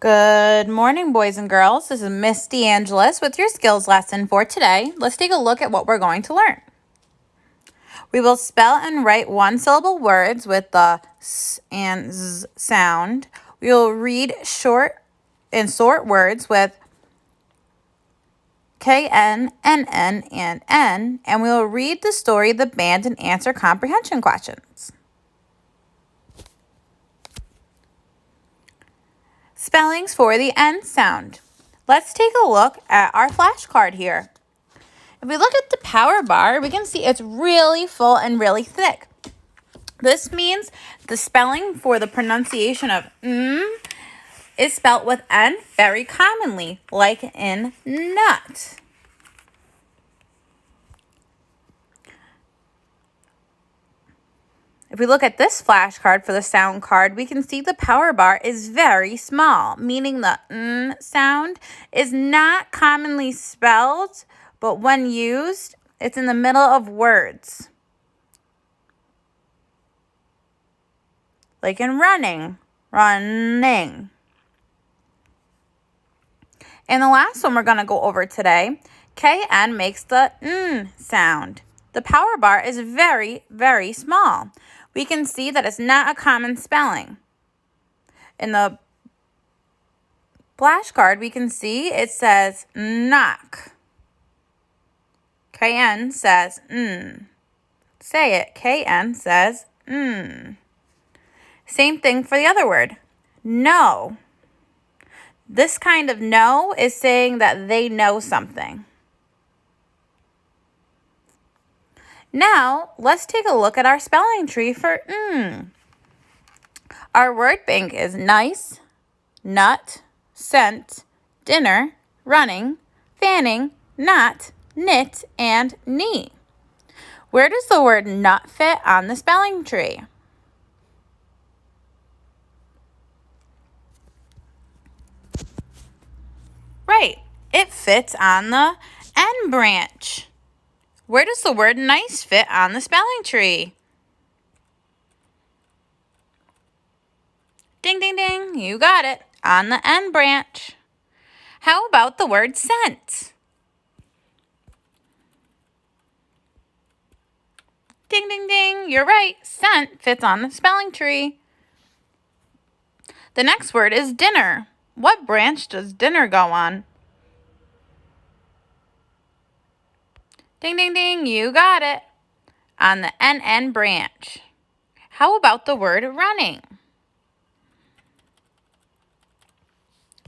Good morning, boys and girls. This is Miss DeAngelis with your skills lesson for today. Let's take a look at what we're going to learn. We will spell and write one-syllable words with the S and Z sound. We will read short and sort words with KN, NN, and N, and we will read the story of the band and answer comprehension questions. Spellings for the N sound. Let's take a look at our flashcard here. If we look at the power bar, we can see it's really full and really thick. This means the spelling for the pronunciation of is spelt with N very commonly, like in nut. If we look at this flashcard for the sound card, we can see the power bar is very small, meaning the N sound is not commonly spelled, but when used, it's in the middle of words. Like in running, running. And the last one we're going to go over today, KN makes the N sound. The power bar is very, very small. We can see that it's not a common spelling. In the flashcard, we can see it says knock. KN says N. Say it. KN says N. Same thing for the other word, know. This kind of know is saying that they know something. Now, let's take a look at our spelling tree for N. Our word bank is nice, nut, scent, dinner, running, fanning, knot, knit, and knee. Where does the word nut fit on the spelling tree? Right, it fits on the N branch. Where does the word nice fit on the spelling tree? Ding, ding, ding, you got it, on the N branch. How about the word scent? Ding, ding, ding, you're right, scent fits on the spelling tree. The next word is dinner. What branch does dinner go on? Ding, ding, ding, you got it. On the NN branch. How about the word running?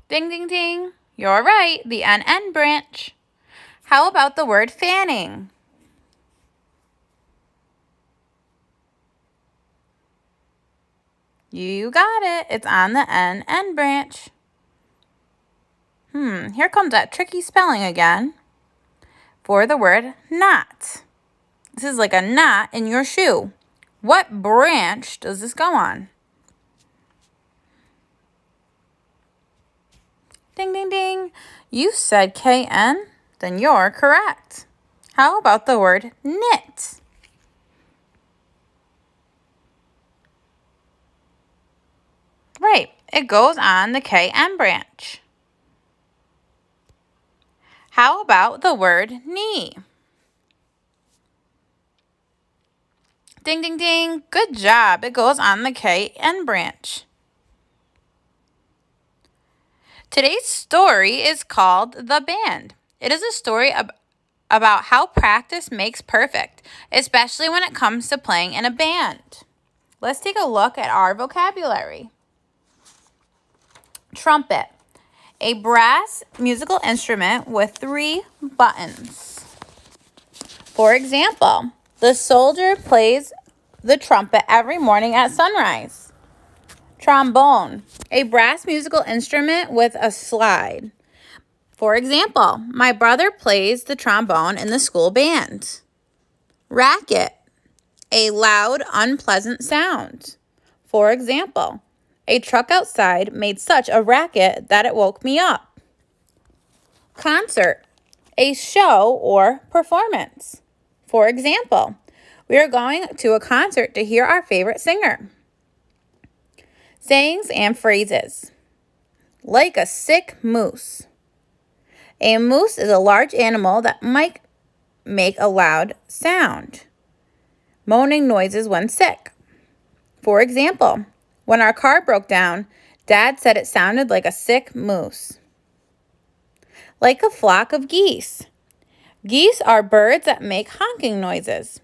Ding, ding, ding, you're right, the NN branch. How about the word fanning? You got it, it's on the NN branch. Here comes that tricky spelling again. For the word knot. This is like a knot in your shoe. What branch does this go on? Ding, ding, ding. You said KN, then you're correct. How about the word knit? Right, it goes on the KN branch. How about the word knee? Ding, ding, ding. Good job. It goes on the KN branch. Today's story is called The Band. It is a story about how practice makes perfect, especially when it comes to playing in a band. Let's take a look at our vocabulary. Trumpet. A brass musical instrument with 3 buttons. For example, the soldier plays the trumpet every morning at sunrise. Trombone, a brass musical instrument with a slide. For example, my brother plays the trombone in the school band. Racket, a loud, unpleasant sound. For example, a truck outside made such a racket that it woke me up. Concert, a show or performance. For example, we are going to a concert to hear our favorite singer. Sayings and phrases. like a sick moose. A moose is a large animal that might make a loud sound, moaning noises when sick. For example, when our car broke down, Dad said it sounded like a sick moose. Like a flock of geese. Geese are birds that make honking noises.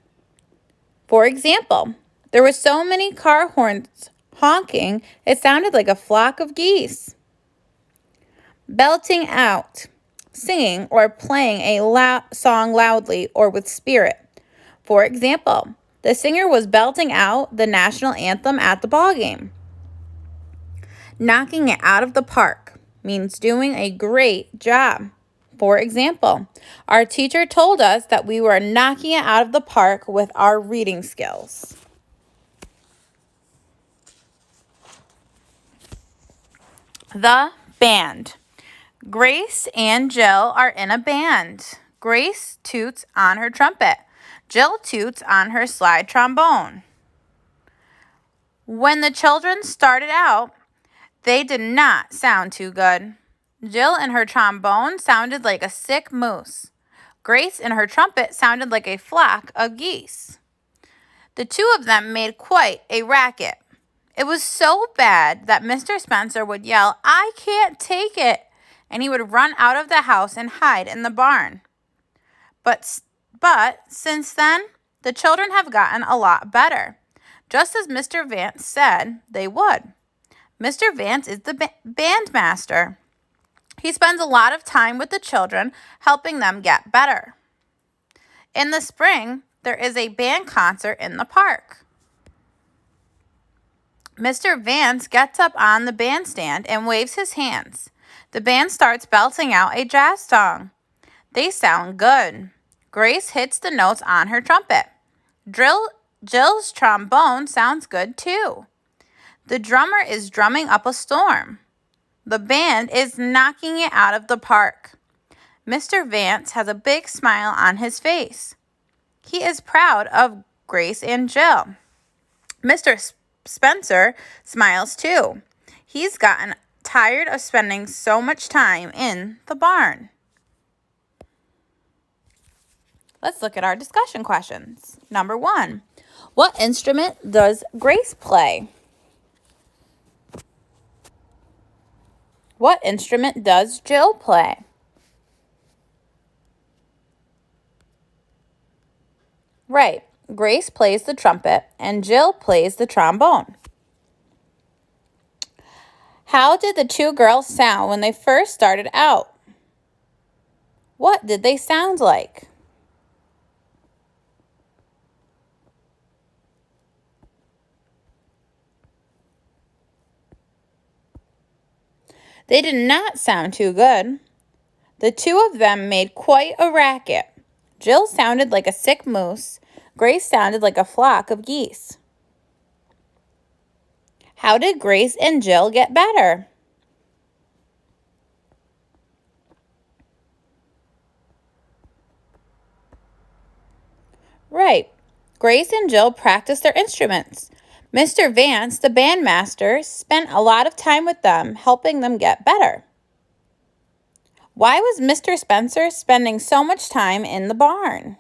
For example, there were so many car horns honking, it sounded like a flock of geese. Belting out. Singing or playing a song loudly or with spirit. For example, the singer was belting out the national anthem at the ball game. Knocking it out of the park means doing a great job. For example, our teacher told us that we were knocking it out of the park with our reading skills. The band. Grace and Jill are in a band. Grace toots on her trumpet. Jill toots on her slide trombone. When the children started out, they did not sound too good. Jill and her trombone sounded like a sick moose. Grace and her trumpet sounded like a flock of geese. The two of them made quite a racket. It was so bad that Mr. Spencer would yell, "I can't take it," and he would run out of the house and hide in the barn. But since then, the children have gotten a lot better, just as Mr. Vance said they would. Mr. Vance is the band master. He spends a lot of time with the children, helping them get better. In the spring, there is a band concert in the park. Mr. Vance gets up on the bandstand and waves his hands. The band starts belting out a jazz song. They sound good. Grace hits the notes on her trumpet. Jill's trombone sounds good too. The drummer is drumming up a storm. The band is knocking it out of the park. Mr. Vance has a big smile on his face. He is proud of Grace and Jill. Mr. Spencer smiles too. He's gotten tired of spending so much time in the barn. Let's look at our discussion questions. Number 1, what instrument does Grace play? What instrument does Jill play? Right, Grace plays the trumpet and Jill plays the trombone. How did the two girls sound when they first started out? What did they sound like? They did not sound too good. The two of them made quite a racket. Jill sounded like a sick moose. Grace sounded like a flock of geese. How did Grace and Jill get better? Right. Grace and Jill practiced their instruments. Mr. Vance, the bandmaster, spent a lot of time with them, helping them get better. Why was Mr. Spencer spending so much time in the barn?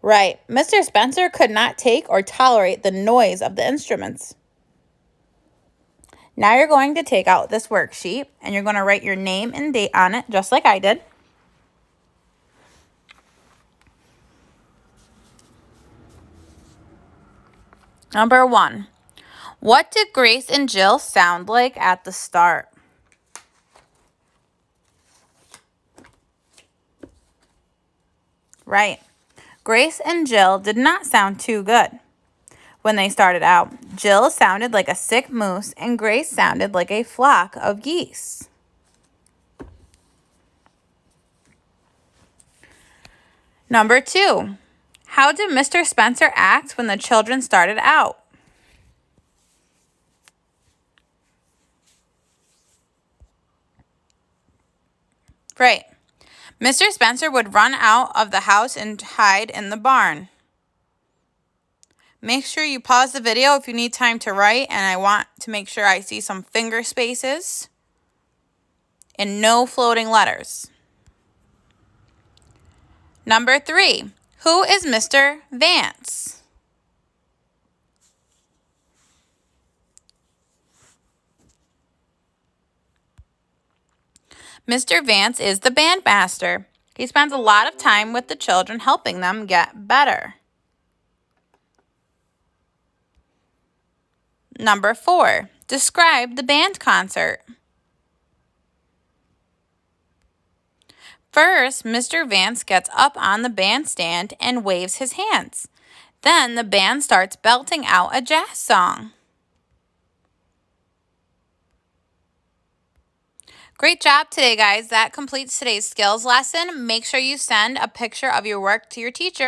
Right. Mr. Spencer could not take or tolerate the noise of the instruments. Now you're going to take out this worksheet and you're going to write your name and date on it, just like I did. Number 1, what did Grace and Jill sound like at the start? Right. Grace and Jill did not sound too good when they started out. Jill sounded like a sick moose and Grace sounded like a flock of geese. Number 2, how did Mr. Spencer act when the children started out? Right. Mr. Spencer would run out of the house and hide in the barn. Make sure you pause the video if you need time to write, and I want to make sure I see some finger spaces and no floating letters. Number 3, who is Mr. Vance? Mr. Vance is the bandmaster. He spends a lot of time with the children helping them get better. Number 4, describe the band concert. First, Mr. Vance gets up on the bandstand and waves his hands. Then the band starts belting out a jazz song. Great job today, guys. That completes today's skills lesson. Make sure you send a picture of your work to your teacher.